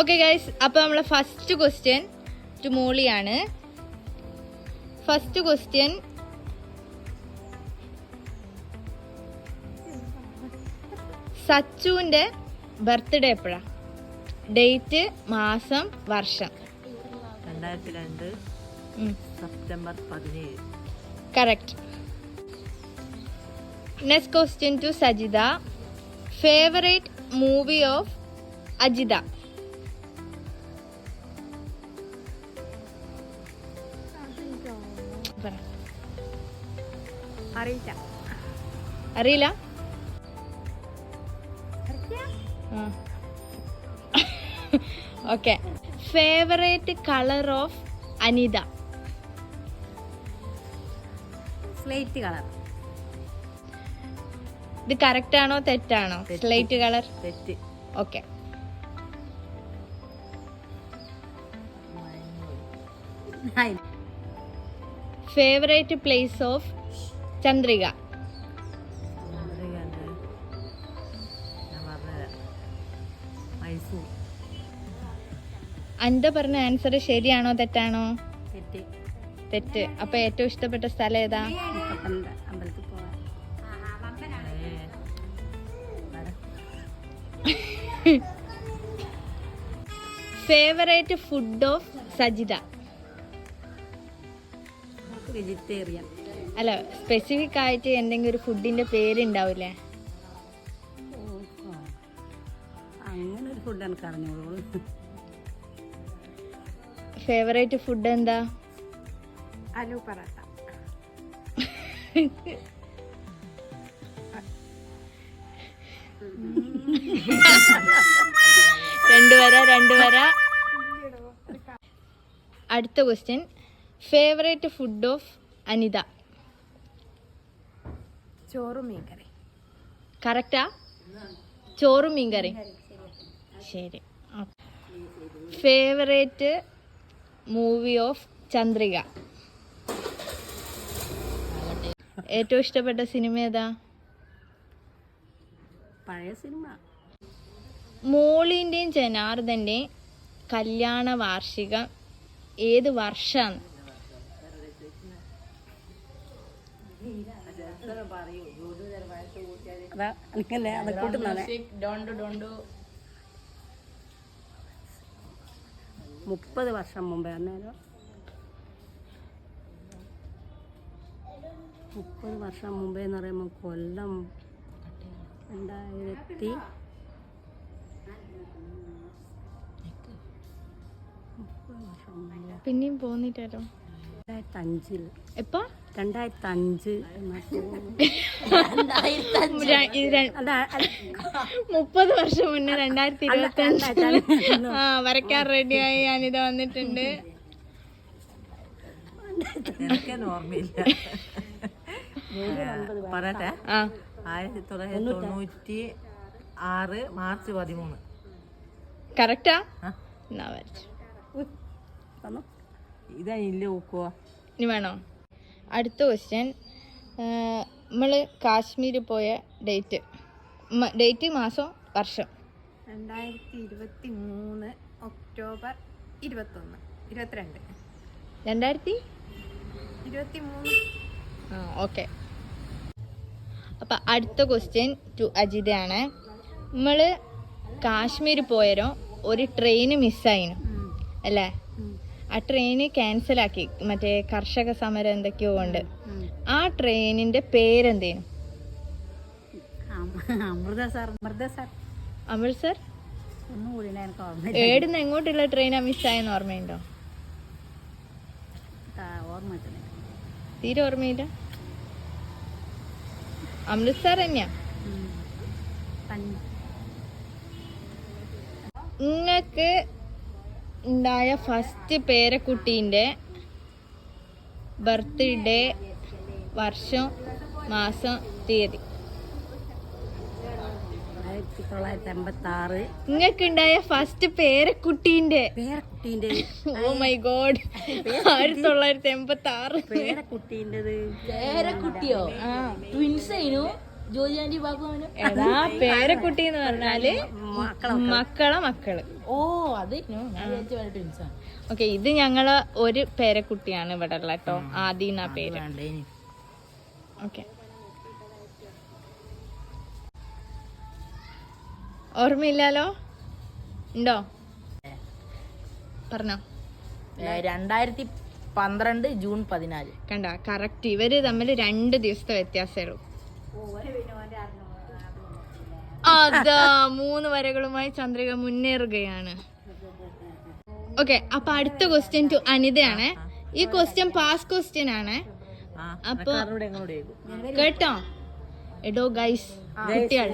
Okay guys, അപ്പോൾ നമ്മളെ first question to മോളിയാണ്. ഫസ്റ്റ് ക്വസ്റ്റ്യൻ, സച്ചുവിന്റെ ബർത്ത്ഡേ എപ്പോഴാ? ഡേറ്റ്, മാസം, വർഷം. 2002 September 17. Correct. Next question to Sajitha. Favourite movie of Ajitha? അറിയില്ല? Okay. Favourite colour of Anitha? Slate colour. ഇത് കറക്റ്റ് ആണോ തെറ്റാണോ? സ്ലേറ്റ് കളർ തെറ്റ്. Okay. Favourite place of Chandrika? Mysore. അന്ത പറഞ്ഞ ആൻസർ ശരിയാണോ തെറ്റാണോ? തെറ്റ്. തെറ്റ്. അപ്പൊ ഏറ്റവും ഇഷ്ടപ്പെട്ട സ്ഥലം ഏതാ? അമ്പലത്തിൽ പോവാൻ. Favourite food of Sajitha? Vegetarian. അല്ല, സ്പെസിഫിക് ആയിട്ട് എന്തെങ്കിലും ഒരു ഫുഡിന്റെ പേരുണ്ടാവില്ലേ? അങ്ങനെ ഒരു ഫുഡ് എനിക്ക് അറിഞ്ഞോളൂ. ഫേവറേറ്റ് ഫുഡ് എന്താ? ആലു പറാട്ട. രണ്ടുവര. അടുത്ത question, favourite food of Anitha? ചോറും മീൻകറി. കറക്റ്റാ? ചോറും മീൻകറി. ശരി. Favourite movie of Chandrika? ഏറ്റവും ഇഷ്ടപ്പെട്ട സിനിമ ഏതാ? പഴയ സിനിമ. മോളിന്റെയും ജനാർദ്ദന്റെയും കല്യാണ വാർഷികം ഏത് വർഷാണ്? മുപ്പത് വർഷം മുമ്പേ. അന്നേരം 30 വർഷം മുമ്പേ എന്ന് പറയുമ്പോൾ കൊല്ലം 2000. പിന്നെയും പോന്നിട്ടോ? 2005. എപ്പാ? 2005. 30 വർഷം മുന്നേ 2025. വരയ്ക്കാൻ റെഡിയായി അനിത വന്നിട്ടുണ്ട്. പറയട്ടെ. 1996 മാർച്ച് 13. കറക്റ്റാ? ഇതായില്ലേ നോക്കുക. ഇനി വേണോ? അടുത്ത ക്വസ്റ്റ്യൻ, നമ്മള് കാശ്മീര് പോയ ഡേറ്റ്, മാസം, വർഷം? 2023 ഒക്ടോബർ 21, 22. 2023. ഓക്കെ. അപ്പൊ അടുത്ത ക്വസ്റ്റ്യൻ ടു അജിതയാണ്. നമ്മള് കാശ്മീർ പോയരോ ഒരു ട്രെയിന് മിസ്സായിനു അല്ലേ? ആ ട്രെയിന് ക്യാൻസലാക്കി, മറ്റേ കർഷക സമരം എന്തൊക്കെയോ കൊണ്ട്. ആ ട്രെയിനിന്റെ പേരെന്തേനു? അമൃത്സർ. ഏടുന്ന് എങ്ങോട്ടുള്ള ട്രെയിനാ മിസ്സായെന്ന് ഓർമ്മയുണ്ടോ? തീരെ ഓർമ്മയില്ല. അമൃത്സർ തന്നെയാ. നിങ്ങക്ക് ഉണ്ടായ ഫസ്റ്റ് പേരക്കുട്ടീൻ്റെ ബർത്ത്ഡേ, വർഷം, മാസം, തീയതി? 1986. നിങ്ങൾക്കുണ്ടായ ഫസ്റ്റ് പേരക്കുട്ടീൻ്റെ? Oh my god, 1986. പേരക്കുട്ടീൻ്റെത്. പേരക്കുട്ടിയോ? ട്വിൻസ് ആയിരുന്നു. എടാ പേരക്കുട്ടി എന്ന് പറഞ്ഞാല് മക്കള്. ഓ അത് ഓക്കെ, ഇത് ഞങ്ങള് ഒരു പേരക്കുട്ടിയാണ് ഇവിടെ ഉള്ള കേട്ടോ, ആദി എന്നാ പേര്. ഓക്കെ, ഓർമ്മയില്ലാലോ? ഉണ്ടോ? പറഞ്ഞോ. 2012 ജൂൺ 14. കണ്ട, കറക്റ്റ്. ഇവര് തമ്മിൽ 2 ദിവസത്തെ വ്യത്യാസമേ ഉള്ളൂ. അതാ 3 വരകളുമായി ചന്ദ്രിക മുന്നേറുകയാണ്. ഓക്കെ, അപ്പൊ അടുത്ത ക്വസ്റ്റ്യൻ ടു അനിതയാണ്. ഈ ക്വസ്റ്റ്യൻ പാസ് ക്വസ്റ്റ്യൻ ആണ്. അപ്പൊ കേട്ടോ എടോ ഗൈസ്, കുട്ടികൾ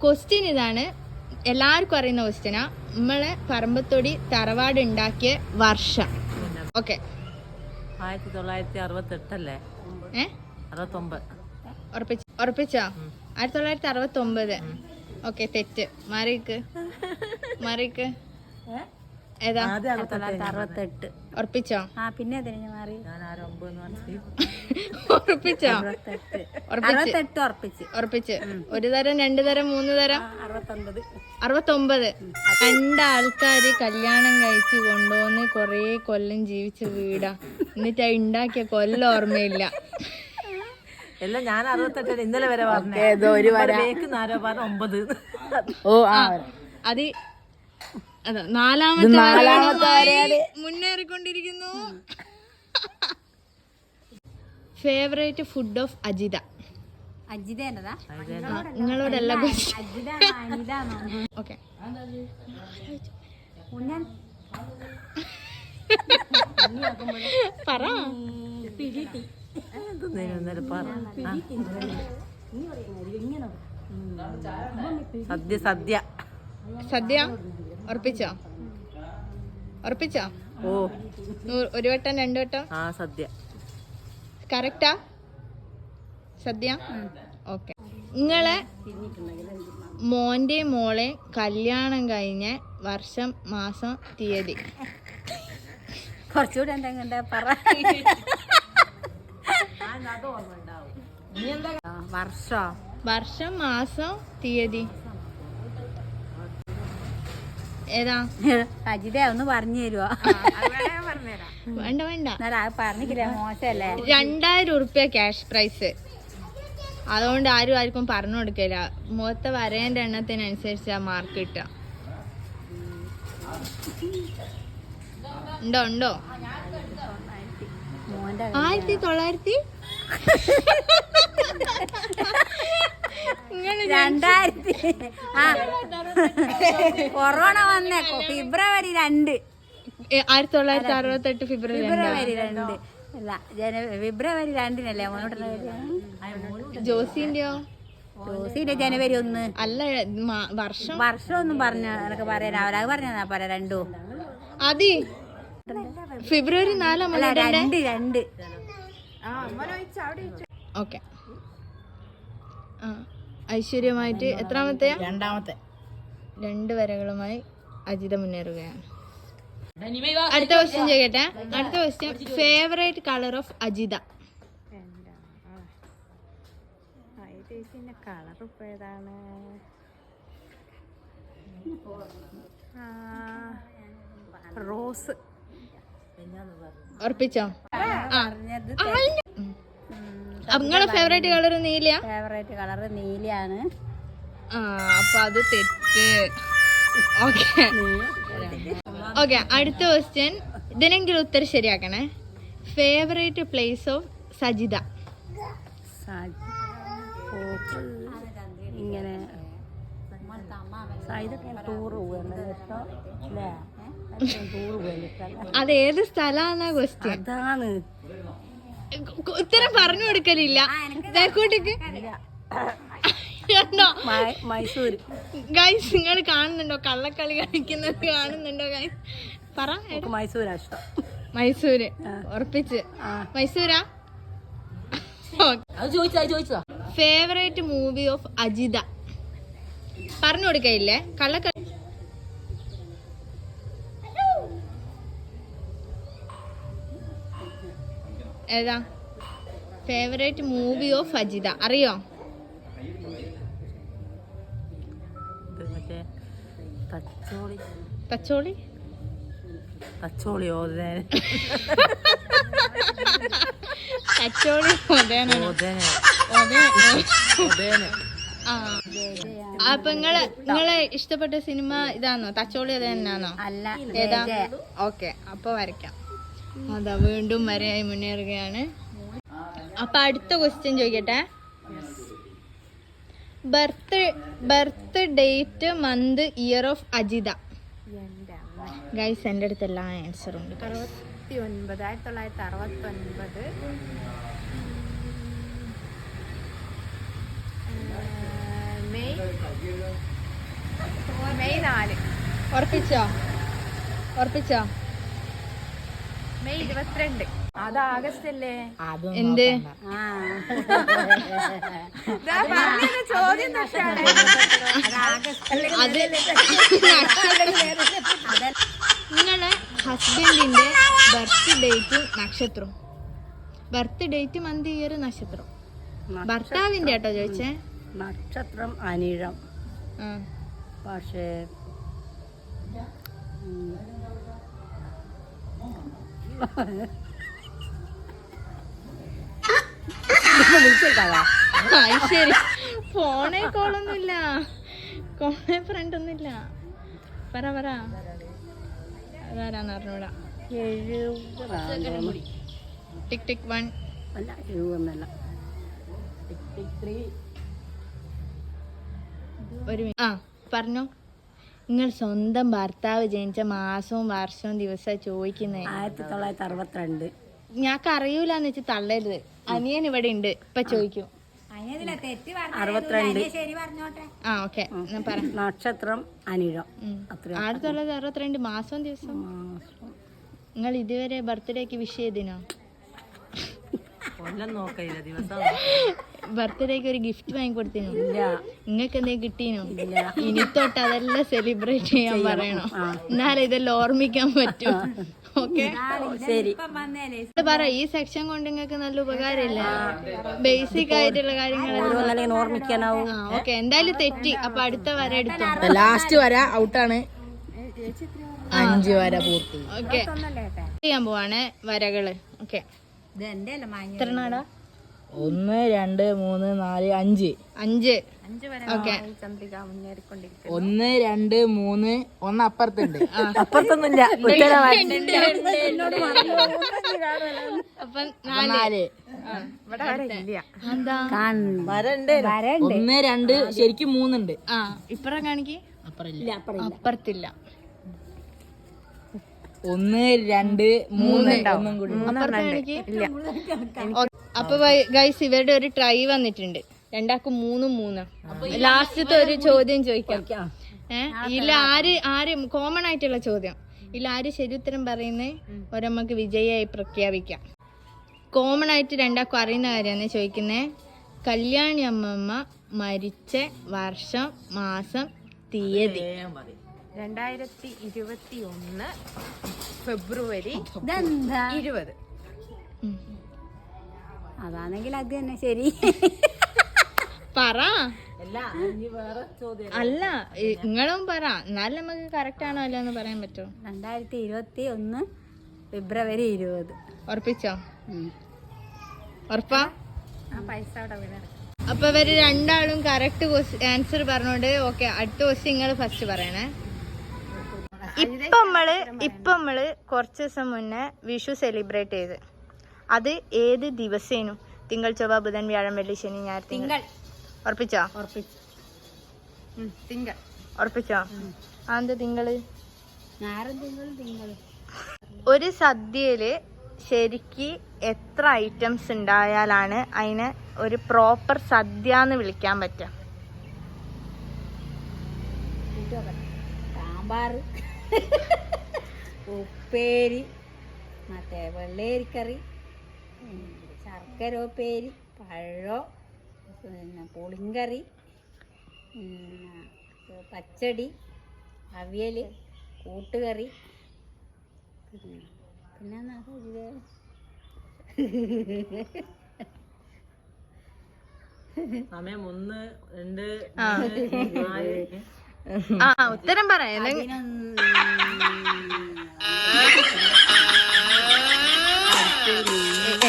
ക്വസ്റ്റ്യൻ ഇതാണ്, എല്ലാവർക്കും അറിയുന്ന ക്വസ്റ്റ്യനാ. നമ്മളെ പറമ്പത്തൊടി തറവാട് ഉണ്ടാക്കിയ വർഷം. ഓക്കെ, 1968 അല്ലേ? 69. ഉറപ്പിച്ചോ? 1969. ഓക്കെ, തെറ്റ്. മാറിക്ക് ഏതാ? 1968. ഉറപ്പിച്ചോ? പിന്നെ ഉറപ്പിച്ചോ? ഉറപ്പിച്ച്. 1 തരം, 2 തരം, 3 തരം? 69. 2 ആൾക്കാര് കല്യാണം കഴിച്ച് കൊണ്ടുവന്ന് കൊറേ കൊല്ലം ജീവിച്ച വീടാ. എന്നിട്ട് ഉണ്ടാക്കിയ കൊല്ലം ഓർമ്മയില്ല. എല്ലാം ഞാൻ 68 ഇന്നലെ വരെ പറഞ്ഞു. ഓ അത് അതാ 4ാമത്തെ മുന്നേറിക്കൊണ്ടിരിക്കുന്നു. Favourite food of Ajitha. നിങ്ങളോടല്ല ഓക്കെ. പറ. സദ്യ. ഉറപ്പിച്ചോ? ഓ, 1 വട്ടം 2 വട്ടം സദ്യ കറക്റ്റാ? സദ്യ. ഓക്കെ, നിങ്ങളെ മോന്റെ മോളെ കല്യാണം കഴിഞ്ഞ വർഷം, മാസം, തീയതി? കുറച്ചുകൂടെ എന്താ പറ. വർഷം, മാസം, തീയതി ഏതാ? അജിത ഒന്ന് പറഞ്ഞു തരുവോ? വേണ്ട പറഞ്ഞില്ല, മോശല്ലേ. 2000 ഉറുപ്പ്യ ക്യാഷ് പ്രൈസ്. അതുകൊണ്ട് ആർക്കും പറഞ്ഞു കൊടുക്കില്ല. മുഖത്തെ വരേന്റെ എണ്ണത്തിനനുസരിച്ച് ആ മാർക്ക് കിട്ടുക. ഉണ്ടോ? 1900? 2000. കൊറോണ വന്നേ ഫെബ്രുവരി 2. 1968 ഫെബ്രുവരി 2. അല്ല, ഫെബ്രുവരി 2-നല്ലേ ജോസിന്റെയോ? ജോസിന്റെ ജനുവരി 1. അല്ല, വർഷം ഒന്നും പറഞ്ഞ എനക്ക് പറയാൻ അവരത് പറഞ്ഞാ പറയാ. 2 അതി ഫെബ്രുവരി 4. 2. ഓക്കെ, ഐശ്വര്യമായിട്ട് എത്രാമത്തെ? 2ാമത്തെ. 2 വരകളുമായി അജിത മുന്നേറുകയാണ്. അടുത്ത ക്വസ്റ്റ്യൻ ചെയ്യട്ടെ. അടുത്ത question, favourite colour of Ajitha? Colour ഇപ്പൊ ഏതാണ്? റോസ്. ഉറപ്പിച്ചോ? നിങ്ങളെ ഫേവറേറ്റ് കളർ നീല? ഫേവറേറ്റ് കളർ നീലയാണ്. അപ്പൊ അത് തെറ്റ്. ഓക്കെ, അടുത്ത ക്വസ്റ്റ്യൻ. ഇതിനെങ്കിലും ഉത്തരം ശരിയാക്കണേ. Favourite place of Sajitha? ഇങ്ങനെ അതേത് സ്ഥലാന്നാ ക്വസ്റ്റ്യൻ? അതാണ് ഉത്തരം പറഞ്ഞു കൊടുക്കലില്ല. മൈസൂർ. ഗൈസ്, നിങ്ങൾ കാണുന്നുണ്ടോ? കള്ളക്കളി കളിക്കുന്നത് കാണുന്നുണ്ടോ ഗൈസ്? പറ. മൈസൂരാ ഇഷ്ടം. മൈസൂര്. ഉറപ്പിച്ച് മൈസൂരാ? Favourite movie of Ajitha? പറഞ്ഞു കൊടുക്കയില്ലേ? കള്ളക്കളി. ഏതാ? ഫേവറേറ്റ് മൂവി ഓഫ് അജിത അറിയോ? മറ്റേ തച്ചോളി തച്ചോളി തച്ചോളി ഓതേനെ തച്ചോളി ഓതേനാണോ? ഓതേനെ. ആ അപ്പൊ നിങ്ങളെ ഇഷ്ടപ്പെട്ട സിനിമ ഇതാണോ? തച്ചോളി അത് തന്നെയാണോ? ഏതാ? ഓക്കെ, അപ്പൊ വരയ്ക്കാം. അതാ വീണ്ടും വരയായി മുന്നേറുകയാണ്. അപ്പൊ അടുത്ത ക്വസ്റ്റ്യൻ ചോദിക്കട്ടെ. Birth date month year of Ajitha. Guys എൻ്റെ അടുത്ത് എല്ലാ ആൻസറും ഉണ്ട്. 1969 മെയ് 4. ഉറപ്പിച്ചോ? മെയ് 22. അത് ആഗസ്റ്റ് അല്ലേ? എന്ത്? ചോദ്യം അത് നിങ്ങളെ ഹസ്ബൻഡിന്റെ ബർത്ത് ഡേറ്റും നക്ഷത്രവും. ബർത്ത് ഡേറ്റ് മന്ത് ഇയർ നക്ഷത്രം. ഭർത്താവിന്റെ കേട്ടോ ചോദിച്ചേ. നക്ഷത്രം അനിഴം. പക്ഷേ ശരി, ഫോണേ കോളൊന്നുമില്ല, കോളേ ഫ്രണ്ട് ഒന്നുമില്ല. പറ അതാരാന്ന് അറിഞ്ഞൂടാ. ടിക് ടിക് 1 അല്ല 70 ഒരു ആ പറഞ്ഞോ. നിങ്ങൾ സ്വന്തം ഭർത്താവ് ജനിച്ച മാസവും വർഷവും ദിവസവും ചോദിക്കുന്നേ. 1962. ഞാക്ക് അറിയൂലെന്ന് വെച്ച് തള്ളരുത്. അനിയൻ ഇവിടെ ഉണ്ട്, ഇപ്പൊ ചോദിക്കും. 62. ആ ഓക്കെ, പറ. നക്ഷത്രം അനിഴം. 1962 മാസവും ദിവസവും. നിങ്ങൾ ഇതുവരെ ബർത്ത്ഡേക്ക് വിഷ് ചെയ്തിനോ? നോക്കില്ല ദിവസം. ബർത്ത്ഡേക്ക് ഒരു ഗിഫ്റ്റ് വാങ്ങിക്കൊടുത്തിനോ? നിങ്ങൾക്ക് എന്തെങ്കിലും കിട്ടീനോ? ഇനി തൊട്ട് അതെല്ലാം സെലിബ്രേറ്റ് ചെയ്യാൻ പറയണോ? എന്നാലും ഇതെല്ലാം ഓർമ്മിക്കാൻ പറ്റും. ഓക്കെ ശരി. പറ, ഈ സെക്ഷൻ കൊണ്ട് നിങ്ങൾക്ക് നല്ല ഉപകാരമില്ല. ബേസിക് ആയിട്ടുള്ള കാര്യങ്ങൾ ഓർമ്മിക്കാനാവും. ഓക്കെ, എന്തായാലും തെറ്റി. അപ്പൊ അടുത്ത വര എടുത്തോ. ലാസ്റ്റ് വര ഔട്ടാണ്. 5 വര പൂർത്തി. ഓക്കെ, ചെയ്യാൻ പോവാണ് വരകള്. ഓക്കെ, എത്രനാടാ? 1 2 3 4 5. 5. ഓക്കെ, 1 2 3 1 അപ്പുറത്തുണ്ട്. അപ്പുറത്തൊന്നുമില്ല. അപ്പൊ 4. എന്താ? 1 2 ശരിക്കും 3 ഉണ്ട്. ആ ഇപ്പറ കാണിക്ക്. അപ്പുറമില്ല. അപ്പുറത്തില്ല. 1 2 3 ഒന്നും കൂടി. അപ്പുറത്ത് കാണിക്ക്. അപ്പൊ ഗൈസ്, ഇവരുടെ ഒരു ട്രൈ വന്നിട്ടുണ്ട്. രണ്ടാക്കും 3 3. ലാസ്റ്റത്തെ ഒരു ചോദ്യം ചോദിക്കാം. ഇതിൽ ആര് കോമൺ ആയിട്ടുള്ള ചോദ്യം. ഇതിൽ ആര് ശരി ഉത്തരം പറയുന്നേ ഒരമ്മക്ക് വിജയായി പ്രഖ്യാപിക്കാം. കോമൺ ആയിട്ട് രണ്ടാക്കും അറിയുന്ന കാര്യമാണ് ചോദിക്കുന്നേ. കല്യാണി അമ്മമ്മ മരിച്ച വർഷം, മാസം, തീയതി. 2021 ഫെബ്രുവരി 20. അതാണെങ്കിൽ അത് തന്നെ ശരി. പറ. അല്ല, നിങ്ങളും പറ, എന്നാലും നമുക്ക് കറക്റ്റ് ആണോ അല്ലോ എന്ന് പറയാൻ പറ്റുമോ? 2021 ഫെബ്രുവരി 20. ഉറപ്പിച്ചോ? ഉറപ്പാ? പൈസ അവിടെ വീണ. അപ്പൊ ഇവര് രണ്ടാളും കറക്റ്റ് ആൻസർ പറഞ്ഞോണ്ട്. ഓക്കെ, അടുത്ത ക്വസ്റ്റ്യൻ നിങ്ങൾ ഫസ്റ്റ് പറയണേ. ഇപ്പൊ നമ്മള് കുറച്ച് ദിവസം മുന്നേ വിഷു സെലിബ്രേറ്റ് ചെയ്ത്. അത് ഏത് ദിവസേനു? തിങ്കൾ, ചൊവ്വ, ബുധൻ, വ്യാഴം, വെള്ളി, ശനി, ഞായർ, തിങ്കൾ. ഉറപ്പിച്ചോ? ഉറപ്പിച്ചോ? അതെന്താ തിങ്കള്? ഒരു സദ്യയില് ശരിക്ക് എത്ര ഐറ്റംസ് ഉണ്ടായാലാണ് അതിന് ഒരു പ്രോപ്പർ സദ്യ എന്ന് വിളിക്കാൻ പറ്റുക? സാമ്പാർ, ഉപ്പേരി, മറ്റേ വെള്ളേരിക്കറി, ശർക്കര ഉപ്പേരി, പഴം, പിന്നെ പുളിങ്കറി, പച്ചടി, അവിയൽ, കൂട്ടുകറി, പിന്നെ സമയം 1, 2, ആ. 4. ആ ഉത്തരം പറ.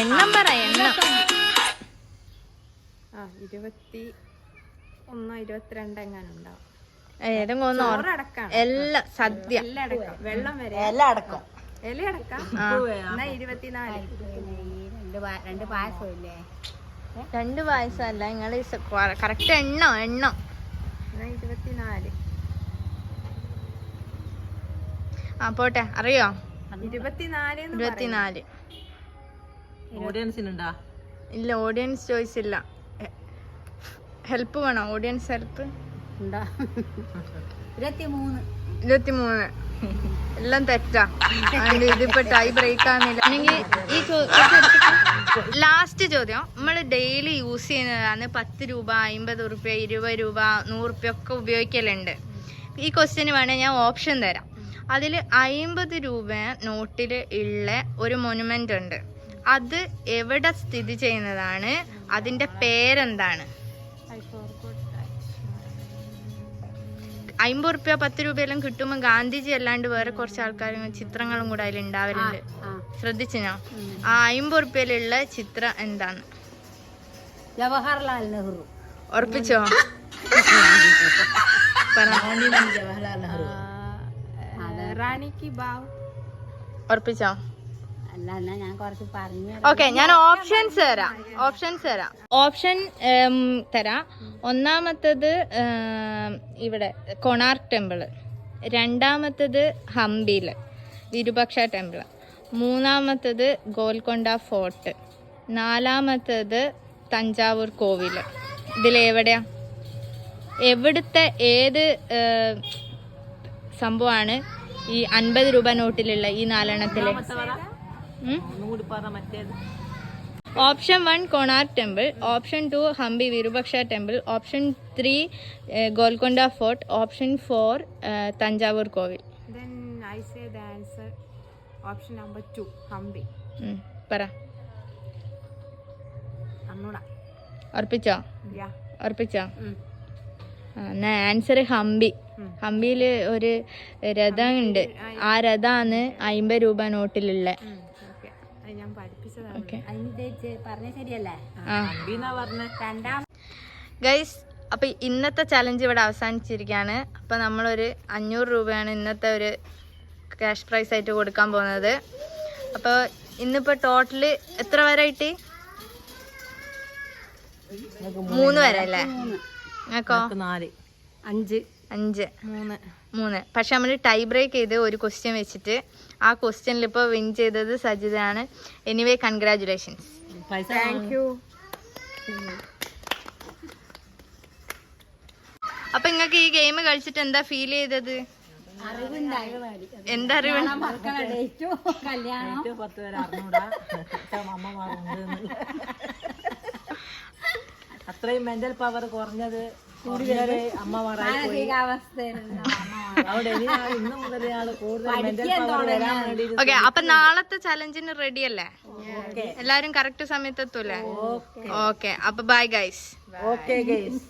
എണ്ണം പറ, എണ്ണം. 21, 22 എങ്ങാനും ഉണ്ടാവും. ഏതെങ്കിലും ഒന്ന് ചോറടക്കം എല്ലാം സദ്യ എല്ലാം അടക്കം, വെള്ളം വരെ എല്ലാം അടക്കം. ഇല അടക്കം. എന്നാ 24. രണ്ട് പായസം ഇല്ലേ? 2 പായസമല്ല, നിങ്ങള് കറക്റ്റ് എണ്ണം. എന്നാ 24. ആ പോട്ടെ, അറിയോ? 24 ഓഡിയൻസിനുണ്ടാ? ഇല്ല, ഓഡിയൻസ് ചോയ്സ് ഇല്ല. ഹെൽപ്പ് വേണോ? Audience help. ഉണ്ടോ? 23. 23. എല്ലാം തെറ്റാ. അതുകൊണ്ട് ഇതിപ്പോ ടൈ ബ്രേക്ക് ആകുന്നില്ല. അല്ലെങ്കിൽ ഈ ലാസ്റ്റ് ചോദ്യം, നമ്മൾ ഡെയിലി യൂസ് ചെയ്യുന്നതാണ്. 10 രൂപ, 50 റുപ്യ, 20 രൂപ, 100 റുപ്യ ഒക്കെ ഉപയോഗിക്കലുണ്ട്. ഈ ക്വസ്റ്റ്യന് വേണേൽ ഞാൻ ഓപ്ഷൻ തരാം. അതിൽ 50 രൂപ നോട്ടിൽ ഉള്ള ഒരു മൊനുമെന്റ് ഉണ്ട്. അത് എവിടെ സ്ഥിതി ചെയ്യുന്നതാണ്? അതിന്റെ പേരെന്താണ്? 50 റുപ്യ 10 രൂപയെല്ലാം കിട്ടുമ്പോൾ ഗാന്ധിജി അല്ലാണ്ട് വേറെ കുറച്ച് ആൾക്കാരും ചിത്രങ്ങളും കൂടെ അതിൽ ഉണ്ടാവലുണ്ട്. ശ്രദ്ധിച്ചു ഞാൻ. ആ 50 റുപ്യയിലുള്ള ചിത്രം എന്താണ്? ജവഹർലാൽ നെഹ്റു. ഉറപ്പിച്ചോ? പറ. റാണി കി ബാവ്. ഉറപ്പിച്ചോ? അല്ല, എന്നാ ഞാൻ കുറച്ച് പറഞ്ഞു. ഓക്കെ, ഞാൻ ഓപ്ഷൻസ് തരാം. ഓപ്ഷൻ തരാം. ഒന്നാമത്തത് ഇവിടെ കൊണാർക്ക് ടെമ്പിള്, രണ്ടാമത്തത് ഹംപിയില് വിരൂപാക്ഷ ടെമ്പിള്, മൂന്നാമത്തത് ഗോൽക്കൊണ്ട ഫോർട്ട്, നാലാമത്തത് തഞ്ചാവൂർ കോവില്. ഇതിലെവിടെയാ? എവിടുത്തെ ഏത് സംഭവമാണ് ഈ 50 രൂപ നോട്ടിലുള്ള ഈ 4 option 1 Konark temple, option 2 Hampi Virupaksha temple, option 3 Golconda fort, option 4 Thanjavur കോവിൽ. Then I say the answer option number 2, Hampi. പറ. Annuda. ഉറപ്പിച്ചോ? Yeah. ഉറപ്പിച്ചോ? എന്നാ ആൻസർ ഹംപി. ഹംപിയിൽ ഒരു രഥം ഉണ്ട്. ആ രഥാണ് 50 രൂപ നോട്ടിലുള്ള. Okay. അത് ഞാൻ പഠിപ്പിച്ചതാണ്. ഓക്കെ പറഞ്ഞ ശരിയല്ലേ? രണ്ടാം ഗൈസ്, അപ്പോൾ ഇന്നത്തെ ചലഞ്ച് ഇവിടെ അവസാനിച്ചിരിക്കുകയാണ്. അപ്പോൾ നമ്മളൊരു 500 രൂപയാണ് ഇന്നത്തെ ഒരു ക്യാഷ് പ്രൈസ് ആയിട്ട് കൊടുക്കാൻ പോകുന്നത്. അപ്പോൾ ഇന്നിപ്പോൾ ടോട്ടൽ എത്ര വരെ കിട്ടി? 3 വരെ അല്ലേ? നിങ്ങൾക്കോ? 4, 5, 5, 3. പക്ഷെ നമ്മൾ ടൈ ബ്രേക്ക് ചെയ്ത് ഒരു ക്വസ്റ്റ്യൻ വെച്ചിട്ട് ആ ക്വസ്റ്റ്യനിൽ ഇപ്പോൾ വിൻ ചെയ്തത് സജിതയാണ്. Anyway congratulations. Thank you. അപ്പൊ നിങ്ങൾക്ക് ഈ ഗെയിം കളിച്ചിട്ട് എന്താ ഫീൽ ചെയ്തത്? എന്താ അറിവ്? മക്കളെ ഡേറ്റോ കല്യാണം 10 വരെ അറിഞ്ഞൂടാ. അമ്മമാരുണ്ട്. അത്രയും മെന്റൽ പവർ കുറഞ്ഞത് അമ്മമാരായി. അവിടെ ഇന്ന് മുതൽ കൂടുതൽ മെന്റൽ പവർ വരാൻ വേണ്ടി. ഓക്കെ, അപ്പൊ നാളത്തെ ചലഞ്ചിന് റെഡി അല്ലേ? എല്ലാരും കറക്റ്റ് സമയത്ത് എത്തൂലേ? ഓക്കെ, അപ്പൊ ബൈ ഗൈസ്. Okay guys.